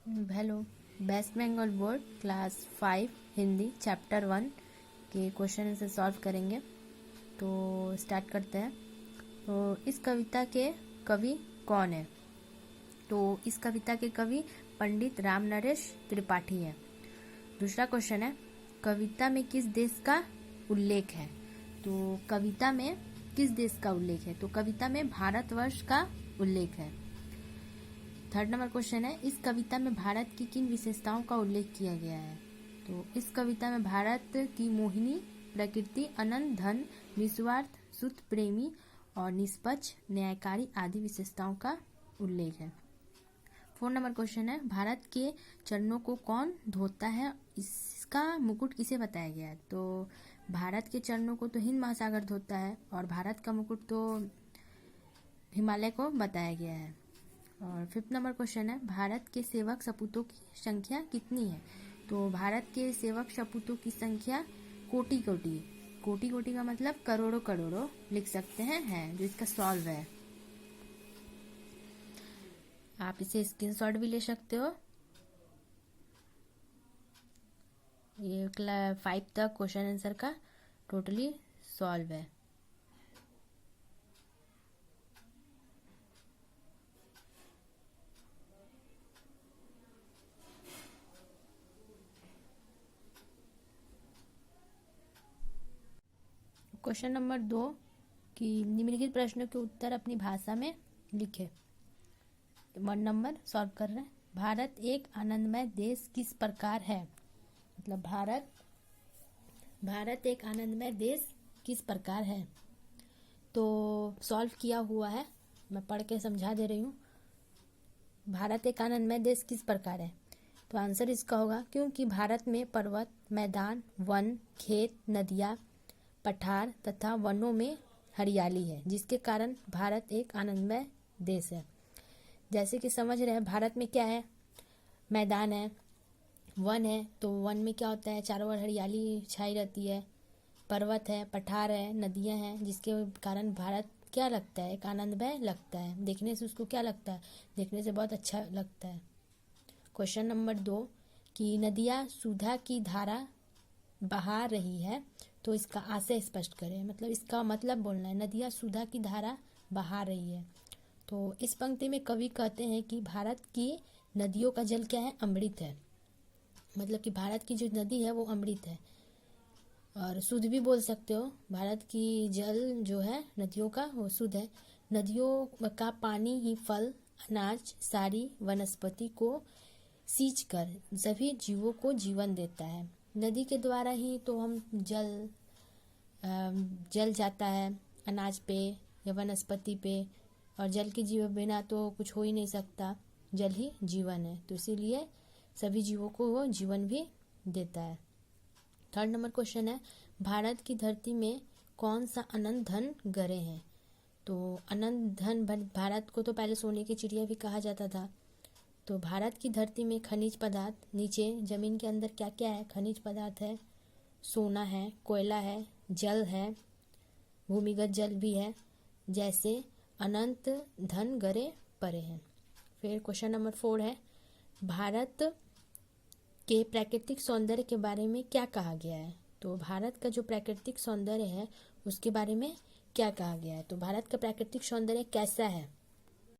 Hello. West Bengal board class 5 Hindi chapter 1 के question से solve करेंगे। तो स्टार्ट करते हैं। तो इस कविता के कवि कौन है? तो इस कविता के कवि पंडित राम नरेश त्रिपाठी है। दूसरा क्वेश्चन है, कविता में किस देश का उल्लेख है? तो कविता में किस देश का उल्लेख है? तो कविता में भारतवर्ष का उल्लेख है। थर्ड नंबर क्वेश्चन है, इस कविता में भारत की किन विशेषताओं का उल्लेख किया गया है? तो इस कविता में भारत की मोहिनी प्रकृति, अनंत धन, निस्वार्थ, शुद्ध प्रेमी और निष्पक्ष न्यायकारी आदि विशेषताओं का उल्लेख है। फोर्थ नंबर क्वेश्चन है, भारत के चरणों को कौन धोता है? इसका मुकुट किसे बताया गया है? तो भारत के चरणों को तो हिंद महासागर धोता है और भारत का मुकुट तो हिमालय को बताया गया है। और फिफ्थ नंबर क्वेश्चन है, भारत के सेवक सपूतों की संख्या कितनी है? तो भारत के सेवक सपूतों की संख्या कोटि कोटि, कोटि कोटि का मतलब करोड़ों करोड़ों लिख सकते हैं, है जो इसका सॉल्व है। आप इसे स्क्रीनशॉट भी ले सकते हो। ये क्लास 5 तक क्वेश्चन आंसर का टोटली सॉल्व है। क्वेश्चन नंबर 2 कि निम्नलिखित प्रश्नों के उत्तर अपनी भाषा में लिखे। 1 नंबर सॉल्व कर रहे हैं। भारत एक आनंदमय देश किस प्रकार है? मतलब भारत एक आनंदमय देश किस प्रकार है? तो सॉल्व किया हुआ है, मैं पढ़ के समझा दे रही हूँ। भारत एक आनंदमय देश किस प्रकार है? तो आंसर इसका होगा क्योंकि भारत में पर्वत, मैदान, वन, खेत, नदियाँ, पठार तथा वनों में हरियाली है, जिसके कारण भारत एक आनंदमय देश है। जैसे कि समझ रहे हैं, भारत में क्या है? मैदान है, वन है, तो वन में क्या होता है? चारों ओर हरियाली छाई रहती है। पर्वत है, पठार है, नदियां हैं, जिसके कारण भारत क्या लगता है? एक आनंदमय लगता है। देखने से उसको क्या लगता है? देखने से बहुत अच्छा लगता है। क्वेश्चन नंबर 2 कि नदियाँ सुधा की धारा बहा रही है, तो इसका आशय स्पष्ट करें। मतलब इसका मतलब बोलना है, नदियाँ सुधा की धारा बहा रही है। तो इस पंक्ति में कवि कहते हैं कि भारत की नदियों का जल क्या है? अमृत है। मतलब कि भारत की जो नदी है वो अमृत है। और शुद्ध भी बोल सकते हो, भारत की जल जो है नदियों का वो शुद्ध है। नदियों का पानी ही फल, अनाज, सारी वनस्पति को सींच कर सभी जीवों को जीवन देता है। नदी के द्वारा ही तो हम जल जाता है अनाज पे या वनस्पति पे, और जल के जीव बिना तो कुछ हो ही नहीं सकता। जल ही जीवन है, तो इसीलिए सभी जीवों को वो जीवन भी देता है। थर्ड नंबर क्वेश्चन है, भारत की धरती में कौन सा अनंत धन गड़े हैं? तो अनंत धन, भारत को तो पहले सोने की चिड़िया भी कहा जाता था। तो भारत की धरती में खनिज पदार्थ, नीचे जमीन के अंदर क्या क्या है? खनिज पदार्थ है, सोना है, कोयला है, जल है, भूमिगत जल भी है, जैसे अनंत धन गरे पड़े हैं। फिर क्वेश्चन नंबर 4 है, भारत के प्राकृतिक सौंदर्य के बारे में क्या कहा गया है? तो भारत का जो प्राकृतिक सौंदर्य है उसके बारे में क्या कहा गया है? तो भारत का प्राकृतिक सौंदर्य कैसा है?